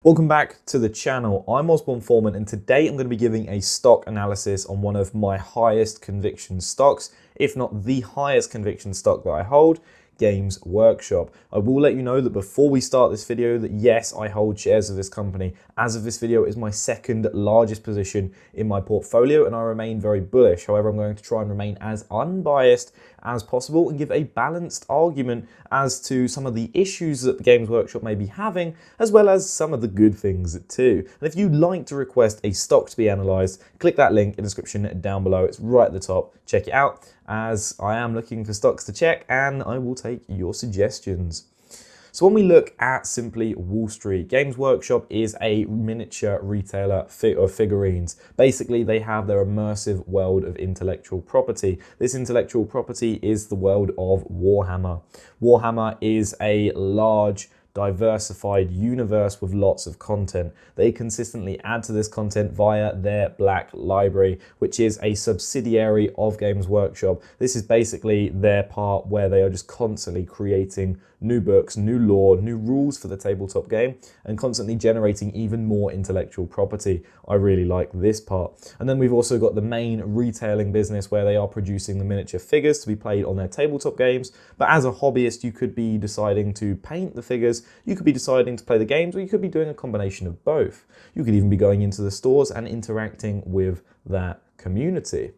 Welcome back to the channel. I'm Foreman, and today I'm going to be giving a stock analysis on one of my highest conviction stocks, if not the highest conviction stock that I hold, Games Workshop. I will let you know that before we start this video that yes, I hold shares of this company. As of this video, it is my second largest position in my portfolio and I remain very bullish. However, I'm going to try and remain as unbiased as possible and give a balanced argument as to some of the issues that the Games Workshop may be having, as well as some of the good things too. And if you'd like to request a stock to be analysed, click that link in the description down below. It's right at the top. Check it out, as I am looking for stocks to check and I will take your suggestions. So when we look at simply Wall Street, Games Workshop is a miniature retailer of figurines. Basically, they have their immersive world of intellectual property. This intellectual property is the world of Warhammer. Warhammer is a large, diversified universe with lots of content. They consistently add to this content via their Black Library, which is a subsidiary of Games Workshop. This is basically their part where they are just constantly creating new books, new lore, new rules for the tabletop game, and constantly generating even more intellectual property. I really like this part. And then we've also got the main retailing business where they are producing the miniature figures to be played on their tabletop games. But as a hobbyist, you could be deciding to paint the figures, you could be deciding to play the games, or you could be doing a combination of both. You could even be going into the stores and interacting with that community.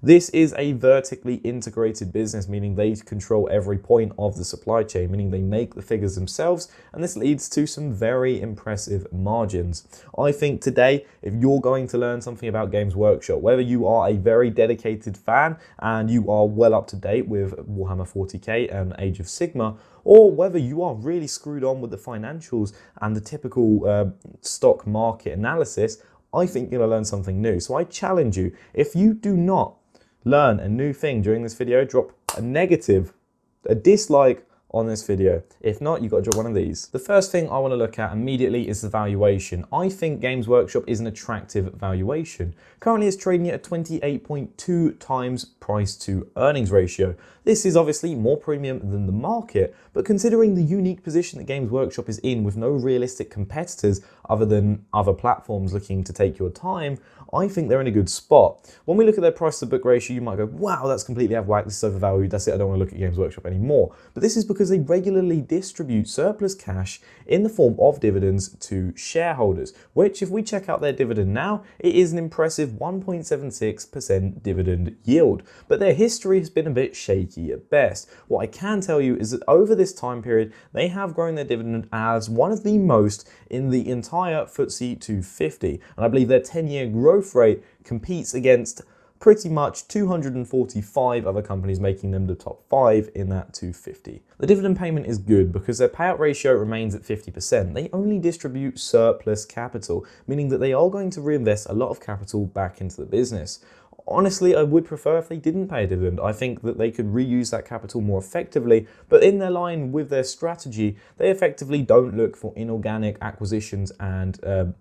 This is a vertically integrated business, meaning they control every point of the supply chain, meaning they make the figures themselves, and this leads to some very impressive margins. I think today, if you're going to learn something about Games Workshop, whether you are a very dedicated fan and you are well up to date with Warhammer 40k and Age of Sigmar, or whether you are really screwed on with the financials and the typical stock market analysis, I think you're going to learn something new. So I challenge you, if you do not learn a new thing during this video, drop a dislike on this video. If not, you've got to drop one of these. The first thing I want to look at immediately is the valuation. I think Games Workshop is an attractive valuation. Currently it's trading at a 28.2 times price to earnings ratio. This is obviously more premium than the market, but considering the unique position that Games Workshop is in with no realistic competitors other than other platforms looking to take your time, I think they're in a good spot. When we look at their price to book ratio, you might go, wow, that's completely out of whack, this is overvalued, that's it, I don't want to look at Games Workshop anymore. But this is because they regularly distribute surplus cash in the form of dividends to shareholders, which if we check out their dividend now, it is an impressive 1.76% dividend yield. But their history has been a bit shaky at best. What I can tell you is that over this time period, they have grown their dividend as one of the most in the entire FTSE 250. And I believe their 10-year growth rate competes against pretty much 245 other companies, making them the top 5 in that 250. The dividend payment is good because their payout ratio remains at 50%. They only distribute surplus capital, meaning that they are going to reinvest a lot of capital back into the business. Honestly, I would prefer if they didn't pay a dividend. I think that they could reuse that capital more effectively, but in their line with their strategy, they effectively don't look for inorganic acquisitions and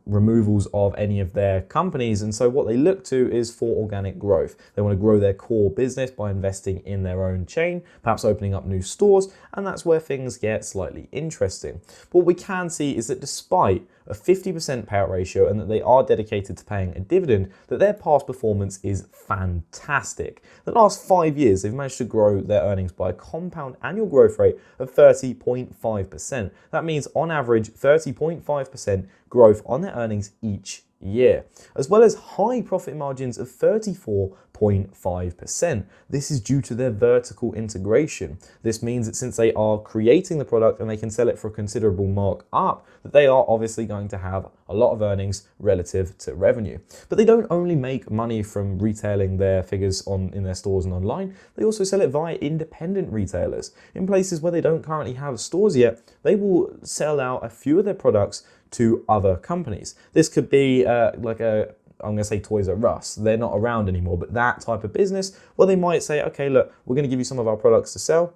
removals of any of their companies, and so what they look to is for organic growth. They want to grow their core business by investing in their own chain, perhaps opening up new stores, and that's where things get slightly interesting. But what we can see is that despite a 50% payout ratio and that they are dedicated to paying a dividend, that their past performance is fantastic. The last 5 years, they've managed to grow their earnings by a compound annual growth rate of 30.5%. That means on average 30.5% growth on their earnings each year, as well as high profit margins of 34.5%. This is due to their vertical integration. This means that since they are creating the product and they can sell it for a considerable markup, that they are obviously going to have a lot of earnings relative to revenue. But they don't only make money from retailing their figures in their stores and online, they also sell it via independent retailers. In places where they don't currently have stores yet, they will sell out a few of their products to other companies. This could be I'm going to say Toys R Us. They're not around anymore, but that type of business, well, they might say, okay, look, we're going to give you some of our products to sell,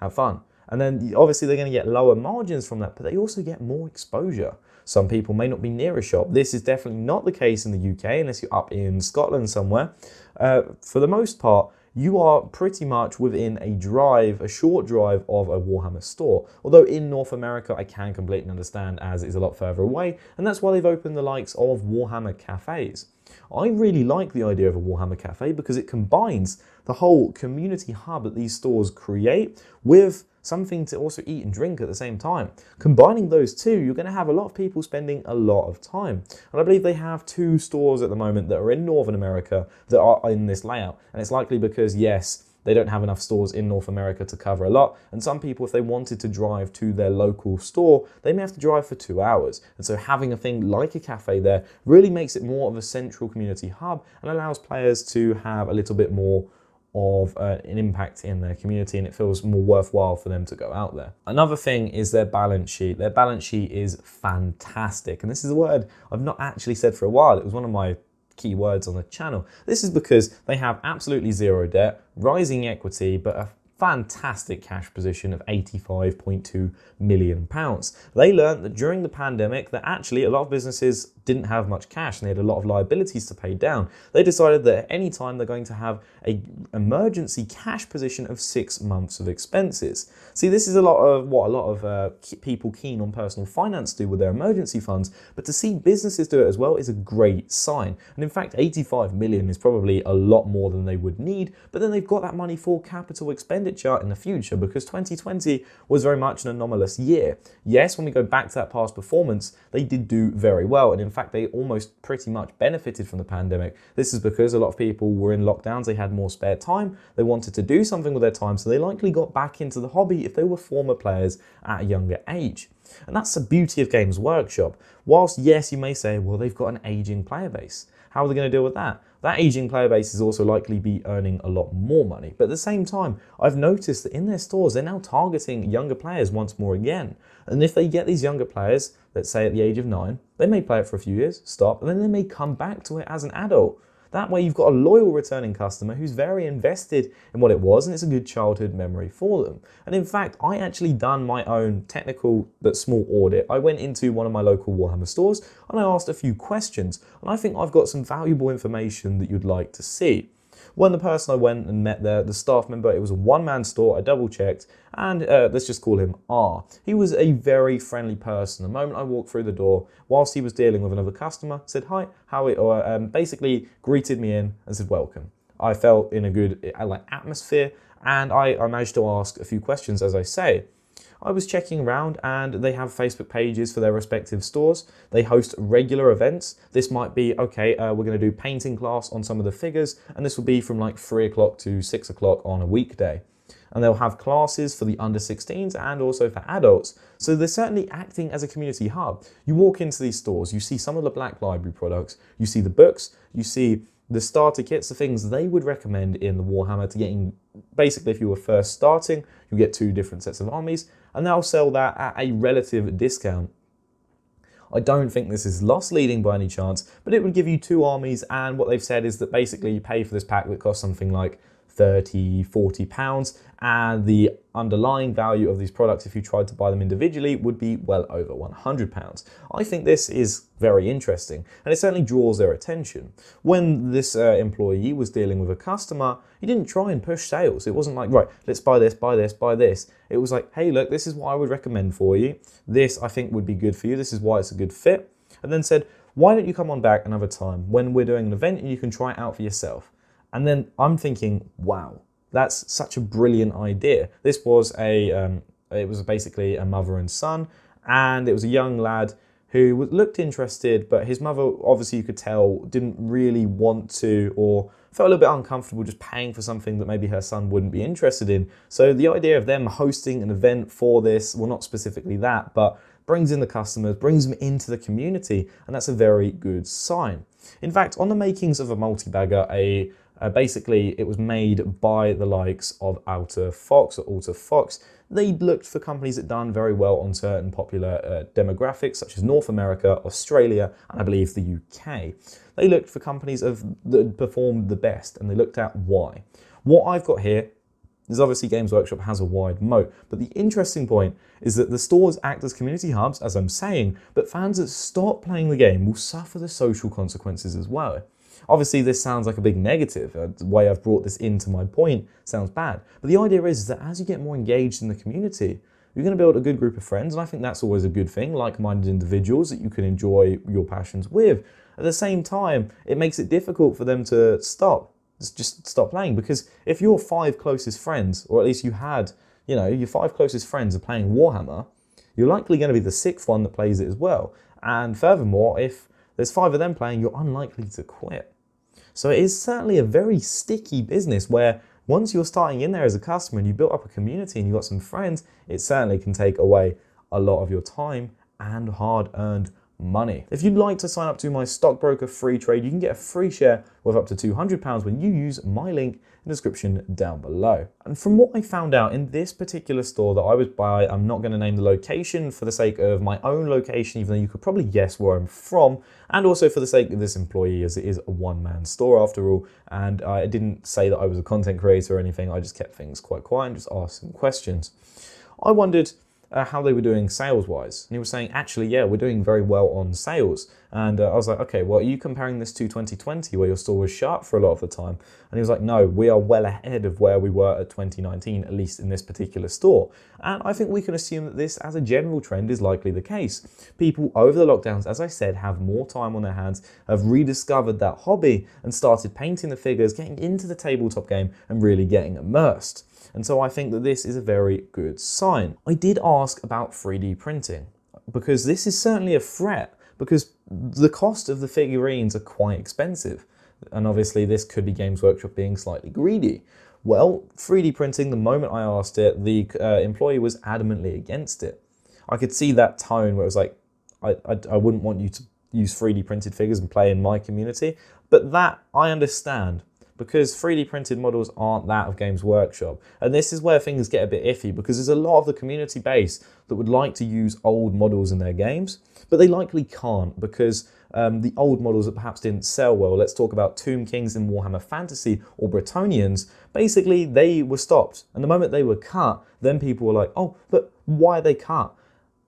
have fun. And then obviously they're going to get lower margins from that, but they also get more exposure. Some people may not be near a shop. This is definitely not the case in the UK unless you're up in Scotland somewhere. For the most part, you are pretty much within a short drive of a Warhammer store. Although in North America, I can completely understand as it's a lot further away, and that's why they've opened the likes of Warhammer cafes. I really like the idea of a Warhammer cafe because it combines the whole community hub that these stores create with something to also eat and drink at the same time. Combining those two, you're going to have a lot of people spending a lot of time. And I believe they have 2 stores at the moment that are in Northern America that are in this layout. And it's likely because, yes, they don't have enough stores in North America to cover a lot. And some people, if they wanted to drive to their local store, they may have to drive for 2 hours. And so having a thing like a cafe there really makes it more of a central community hub and allows players to have a little bit more of an impact in their community, and it feels more worthwhile for them to go out there. Another thing is their balance sheet. Their balance sheet is fantastic. And this is a word I've not actually said for a while. It was one of my key words on the channel. This is because they have absolutely zero debt, rising equity, but a fantastic cash position of £85.2 million. They learned that during the pandemic that actually a lot of businesses didn't have much cash and they had a lot of liabilities to pay down. They decided that at any time they're going to have an emergency cash position of 6 months of expenses. See, this is a lot of what a lot of people keen on personal finance do with their emergency funds, but to see businesses do it as well is a great sign. And in fact, 85 million is probably a lot more than they would need, but then they've got that money for capital expenditure in the future because 2020 was very much an anomalous year. Yes, when we go back to that past performance, they did do very well. And in fact, they almost pretty much benefited from the pandemic. This is because a lot of people were in lockdowns, they had more spare time, they wanted to do something with their time, so they likely got back into the hobby if they were former players at a younger age. And that's the beauty of Games Workshop. Whilst, yes, you may say, well, they've got an aging player base. How are they going to deal with that? That aging player base is also likely be earning a lot more money. But at the same time, I've noticed that in their stores, they're now targeting younger players once more again. And if they get these younger players, let's say at the age of 9, they may play it for a few years, stop, and then they may come back to it as an adult. That way you've got a loyal returning customer who's very invested in what it was, and it's a good childhood memory for them. And in fact, I actually done my own technical but small audit. I went into one of my local Warhammer stores and I asked a few questions, and I think I've got some valuable information that you'd like to see. When the person I went and met there, the staff member, it was a one-man store, I double-checked, and let's just call him R. He was a very friendly person. The moment I walked through the door, whilst he was dealing with another customer, said hi, how are you, or basically greeted me in and said welcome. I felt in a good atmosphere, and I managed to ask a few questions, as I say. I was checking around and they have Facebook pages for their respective stores. They host regular events. This might be, okay, we're going to do painting class on some of the figures, and this will be from like 3 o'clock to 6 o'clock on a weekday. And they'll have classes for the under 16s and also for adults. So they're certainly acting as a community hub. You walk into these stores, you see some of the Black Library products, you see the books, you see the starter kits, the things they would recommend in the Warhammer to getting, basically if you were first starting, you get 2 different sets of armies, and they'll sell that at a relative discount. I don't think this is loss leading by any chance, but it would give you 2 armies, and what they've said is that basically you pay for this pack that costs something like £30, £40, and the underlying value of these products, if you tried to buy them individually, would be well over £100. I think this is very interesting, and it certainly draws their attention. When this employee was dealing with a customer, he didn't try and push sales. It wasn't like, right, let's buy this, buy this, buy this. It was like, hey, look, this is what I would recommend for you. This, I think, would be good for you. This is why it's a good fit. And then said, why don't you come on back another time when we're doing an event and you can try it out for yourself. And then I'm thinking, wow, that's such a brilliant idea. This was it was basically a mother and son, and it was a young lad who looked interested, but his mother, obviously you could tell, didn't really want to, or felt a little bit uncomfortable just paying for something that maybe her son wouldn't be interested in. So the idea of them hosting an event for this, well, not specifically that, but brings in the customers, brings them into the community, and that's a very good sign. In fact, on the makings of a multi-bagger, basically it was made by the likes of Alta Fox. They looked for companies that done very well on certain popular demographics such as North America, Australia, and I believe the UK. They looked for companies that performed the best, and they looked at why. What I've got here is obviously Games Workshop has a wide moat, but the interesting point is that the stores act as community hubs, as I'm saying, but fans that stop playing the game will suffer the social consequences as well. Obviously, this sounds like a big negative. The way I've brought this into my point sounds bad. But the idea is that as you get more engaged in the community, you're going to build a good group of friends, and I think that's always a good thing, like-minded individuals that you can enjoy your passions with. At the same time, it makes it difficult for them to just stop playing, because if your 5 closest friends, or at least you had, your 5 closest friends are playing Warhammer, you're likely going to be the 6th one that plays it as well. And furthermore, if there's 5 of them playing, you're unlikely to quit. So it is certainly a very sticky business where once you're starting in there as a customer and you built up a community and you've got some friends, it certainly can take away a lot of your time and hard-earned money. If you'd like to sign up to my stockbroker free trade, you can get a free share worth up to £200 when you use my link in the description down below. And from what I found out in this particular store that I was by, I'm not going to name the location for the sake of my own location, even though you could probably guess where I'm from, and also for the sake of this employee, as it is a one-man store after all. And I didn't say that I was a content creator or anything, I just kept things quite quiet and just asked some questions. I wondered how they were doing sales-wise. And he was saying, actually, yeah, we're doing very well on sales. And I was like, okay, well, are you comparing this to 2020 where your store was shut for a lot of the time? And he was like, no, we are well ahead of where we were at 2019, at least in this particular store. And I think we can assume that this, as a general trend, is likely the case. People over the lockdowns, as I said, have more time on their hands, have rediscovered that hobby and started painting the figures, getting into the tabletop game and really getting immersed. And so I think that this is a very good sign. I did ask about 3D printing, because this is certainly a threat, because the cost of the figurines are quite expensive. And obviously this could be Games Workshop being slightly greedy. Well, 3D printing, the moment I asked it, the employee was adamantly against it. I could see that tone where it was like, I wouldn't want you to use 3D printed figures and play in my community. But that I understand, because 3D printed models aren't that of Games Workshop. And this is where things get a bit iffy, because there's a lot of the community base that would like to use old models in their games, but they likely can't, because the old models that perhaps didn't sell well, let's talk about Tomb Kings in Warhammer Fantasy or Bretonnians, basically they were stopped. And the moment they were cut, then people were like, oh, but why are they cut?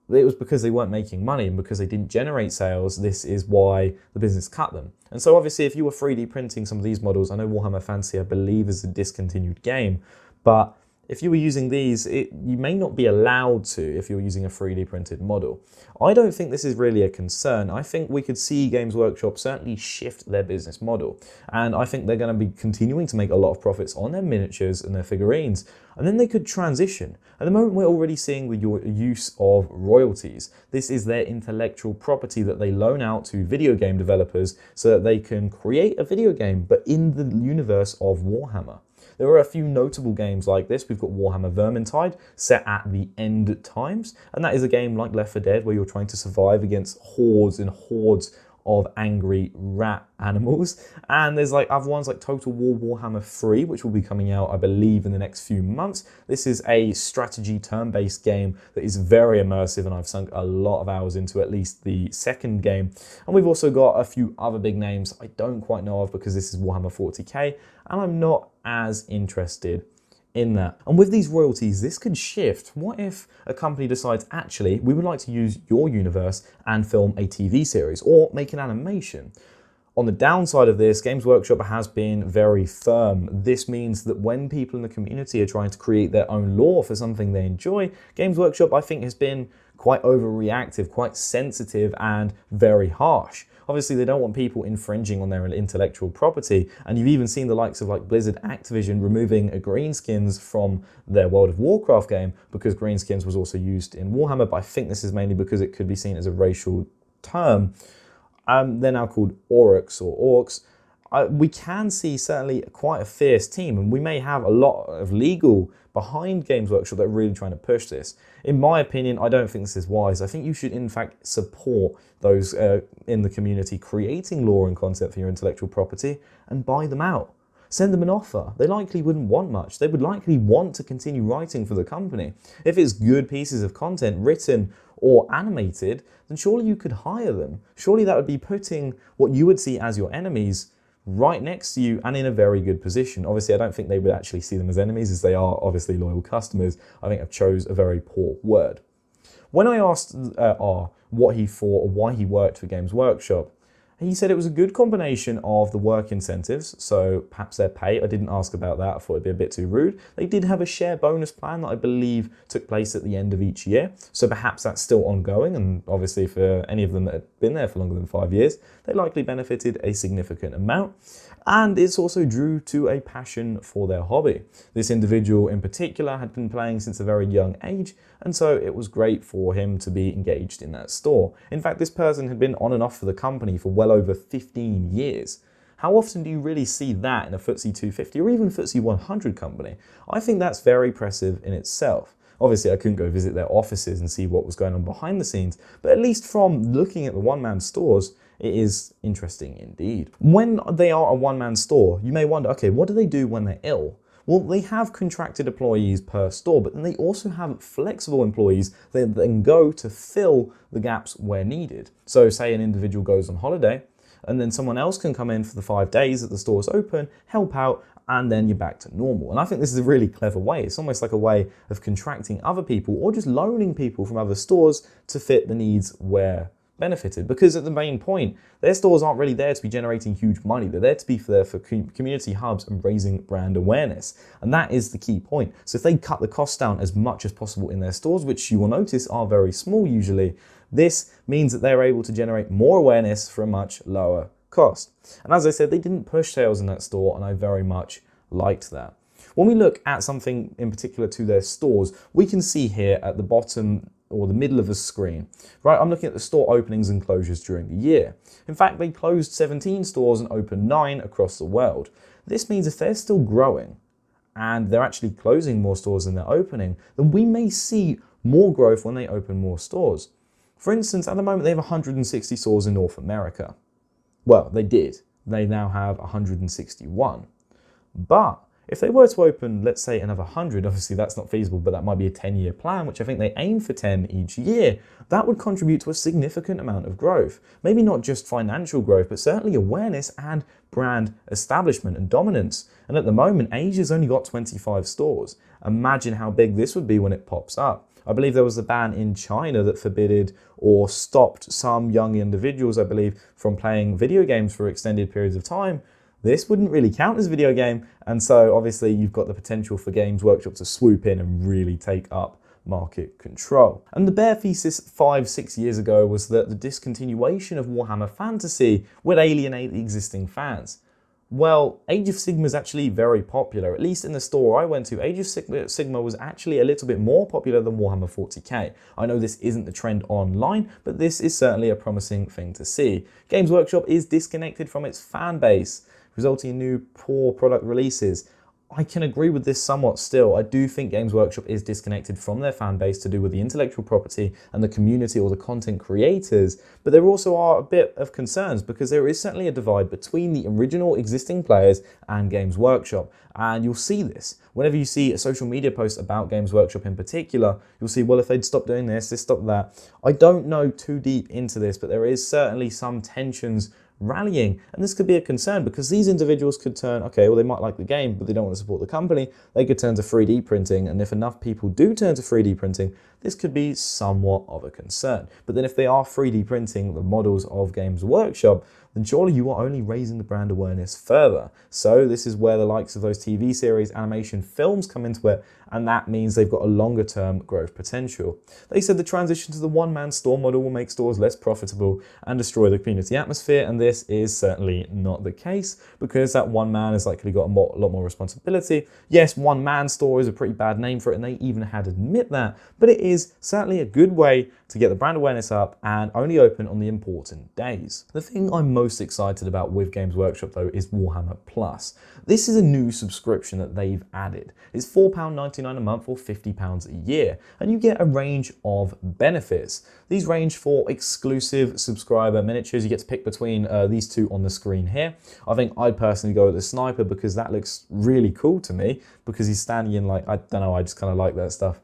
It was because they weren't making money, and because they didn't generate sales, this is why the business cut them. And so obviously if you were 3D printing some of these models, I know Warhammer Fantasy I believe is a discontinued game, but if you were using these, you may not be allowed to if you're using a 3D printed model. I don't think this is really a concern. I think we could see Games Workshop certainly shift their business model. And I think they're going to be continuing to make a lot of profits on their miniatures and their figurines. And then they could transition. At the moment, we're already seeing the use of royalties. This is their intellectual property that they loan out to video game developers so that they can create a video game, but in the universe of Warhammer. There are a few notable games like this. We've got Warhammer Vermintide, set at the end times, and that is a game like Left 4 Dead where you're trying to survive against hordes and hordes of angry rat animals. And there's like other ones like Total War Warhammer 3, which will be coming out, I believe, in the next few months. This is a strategy turn-based game that is very immersive, and I've sunk a lot of hours into at least the second game. And we've also got a few other big names I don't quite know of, because this is Warhammer 40k, and I'm not as interested in that. And with these royalties, this could shift. What if a company decides, actually, we would like to use your universe and film a TV series or make an animation? On the downside of this, Games Workshop has been very firm. This means that when people in the community are trying to create their own lore for something they enjoy, Games Workshop, I think, has been quite overreactive, quite sensitive, and very harsh. Obviously, they don't want people infringing on their intellectual property, and you've even seen the likes of like Blizzard Activision removing greenskins from their World of Warcraft game because greenskins was also used in Warhammer, but I think this is mainly because it could be seen as a racial term. They're now called Orcs or Orcs. We can see certainly quite a fierce team, and we may have a lot of legal behind Games Workshop that are really trying to push this. In my opinion, I don't think this is wise. I think you should in fact support those in the community creating lore and content for your intellectual property and buy them out. Send them an offer. They likely wouldn't want much. They would likely want to continue writing for the company. If it's good pieces of content written or animated, then surely you could hire them. Surely that would be putting what you would see as your enemies right next to you and in a very good position. Obviously, I don't think they would actually see them as enemies, as they are obviously loyal customers. I think I've chose a very poor word. When I asked R what he thought or why he worked for Games Workshop, He said it was a good combination of the work incentives, so perhaps their pay. I didn't ask about that, I thought it'd be a bit too rude. They did have a share bonus plan that I believe took place at the end of each year, so perhaps that's still ongoing, and obviously for any of them that had been there for longer than 5 years, they likely benefited a significant amount. And it's also due to a passion for their hobby. This individual in particular had been playing since a very young age, and so it was great for him to be engaged in that store. In fact, this person had been on and off for the company for well over 15 years. How often do you really see that in a FTSE 250 or even FTSE 100 company? I think that's very impressive in itself. Obviously, I couldn't go visit their offices and see what was going on behind the scenes, but at least from looking at the one-man stores, it is interesting indeed. When they are a one-man store, you may wonder, okay, what do they do when they're ill? Well, they have contracted employees per store, but then they also have flexible employees that then go to fill the gaps where needed. So say an individual goes on holiday, and then someone else can come in for the 5 days that the store is open, help out, and then you're back to normal. And I think this is a really clever way. It's almost like a way of contracting other people or just loaning people from other stores to fit the needs where benefited, because at the main point, their stores aren't really there to be generating huge money. They're there to be for community hubs and raising brand awareness. And that is the key point. So if they cut the costs down as much as possible in their stores, which you will notice are very small usually, this means that they're able to generate more awareness for a much lower cost. And as I said, they didn't push sales in that store, and I very much liked that. When we look at something in particular to their stores, we can see here at the bottom or the middle of the screen, right? I'm looking at the store openings and closures during the year. In fact, they closed 17 stores and opened 9 across the world. This means if they're still growing and they're actually closing more stores than they're opening, then we may see more growth when they open more stores. For instance, at the moment, they have 160 stores in North America. Well, they did. They now have 161. But if they were to open, let's say, another 100, obviously that's not feasible, but that might be a 10-year plan, which I think they aim for 10 each year, that would contribute to a significant amount of growth. Maybe not just financial growth, but certainly awareness and brand establishment and dominance. And at the moment, Asia's only got 25 stores. Imagine how big this would be when it pops up. I believe there was a ban in China that forbidded or stopped some young individuals, I believe, from playing video games for extended periods of time. This wouldn't really count as a video game, and so obviously you've got the potential for Games Workshop to swoop in and really take up market control. And the bare thesis 5-6 years ago was that the discontinuation of Warhammer Fantasy would alienate the existing fans. Well, Age of Sigmar is actually very popular. At least in the store I went to, Age of Sigmar was actually a little bit more popular than Warhammer 40k. I know this isn't the trend online, but this is certainly a promising thing to see. Games Workshop is disconnected from its fan base, resulting in new poor product releases. I can agree with this somewhat still. I do think Games Workshop is disconnected from their fan base to do with the intellectual property and the community or the content creators, but there also are a bit of concerns because there is certainly a divide between the original existing players and Games Workshop. And you'll see this. Whenever you see a social media post about Games Workshop in particular, you'll see, well, if they'd stop doing this, they stop that. I don't know too deep into this, but there is certainly some tensions rallying, and this could be a concern because these individuals could turn, okay, well, they might like the game, but they don't want to support the company. They could turn to 3D printing, and if enough people do turn to 3D printing, this could be somewhat of a concern. But then if they are 3D printing the models of Games Workshop, then surely you are only raising the brand awareness further. So this is where the likes of those TV series, animation, films come into it, and that means they've got a longer term growth potential. They said the transition to the one-man store model will make stores less profitable and destroy the community atmosphere, and this is certainly not the case because that one man has likely got a lot more responsibility. Yes, one-man store is a pretty bad name for it, and they even had to admit that, but it is certainly a good way to get the brand awareness up and only open on the important days. The thing I'm most excited about with Games Workshop though is Warhammer Plus. This is a new subscription that they've added. It's £4.99 a month or £50 a year, and you get a range of benefits. These range for exclusive subscriber miniatures. You get to pick between these two on the screen here. I think I'd personally go with the sniper because that looks really cool to me because he's standing in, like, I don't know, I just kind of like that stuff.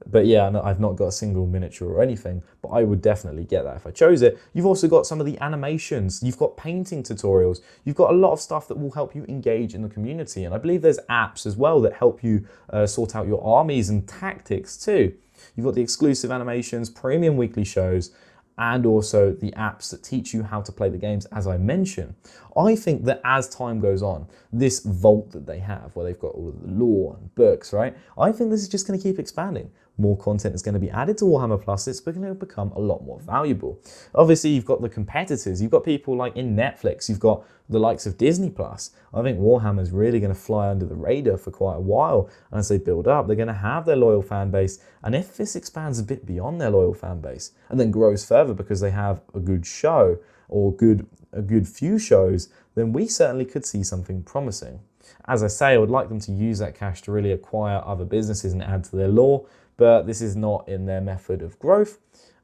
But yeah, I've not got a single miniature or anything, but I would definitely get that if I chose it. You've also got some of the animations, you've got painting tutorials, you've got a lot of stuff that will help you engage in the community. And I believe there's apps as well that help you sort out your armies and tactics too. You've got the exclusive animations, premium weekly shows, and also the apps that teach you how to play the games, as I mentioned. I think that as time goes on, this vault that they have, where they've got all of the lore and books, right? I think this is just going to keep expanding. More content is going to be added to Warhammer Plus. It's going to become a lot more valuable. Obviously, you've got the competitors. You've got people like in Netflix. You've got the likes of Disney Plus. I think Warhammer is really going to fly under the radar for quite a while. And as they build up, they're going to have their loyal fan base. And if this expands a bit beyond their loyal fan base and then grows further because they have a good show or a good few shows, then we certainly could see something promising. As I say, I would like them to use that cash to really acquire other businesses and add to their lore, but this is not in their method of growth,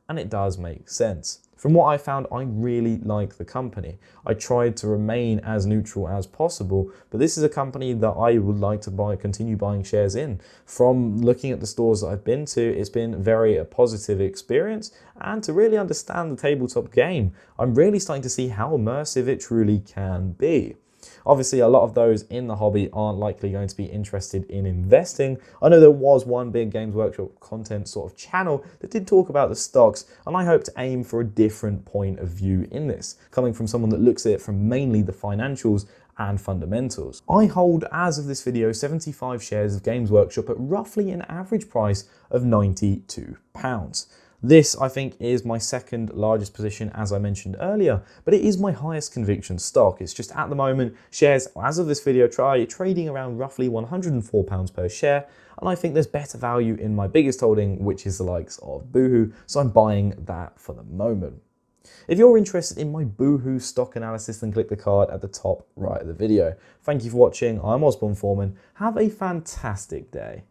and it does make sense. From what I found, I really like the company. I tried to remain as neutral as possible, but this is a company that I would like to continue buying shares in. From looking at the stores that I've been to, it's been a positive experience, and to really understand the tabletop game, I'm really starting to see how immersive it truly can be. Obviously, a lot of those in the hobby aren't likely going to be interested in investing. I know there was one big Games Workshop content sort of channel that did talk about the stocks, and I hope to aim for a different point of view in this, coming from someone that looks at it from mainly the financials and fundamentals. I hold, as of this video, 75 shares of Games Workshop at roughly an average price of £92. This, I think, is my second largest position, as I mentioned earlier, but it is my highest conviction stock. It's just at the moment, shares, as of this video, trading around roughly £104 per share, and I think there's better value in my biggest holding, which is the likes of Boohoo, so I'm buying that for the moment. If you're interested in my Boohoo stock analysis, then click the card at the top right of the video. Thank you for watching. I'm Osborne Foreman. Have a fantastic day.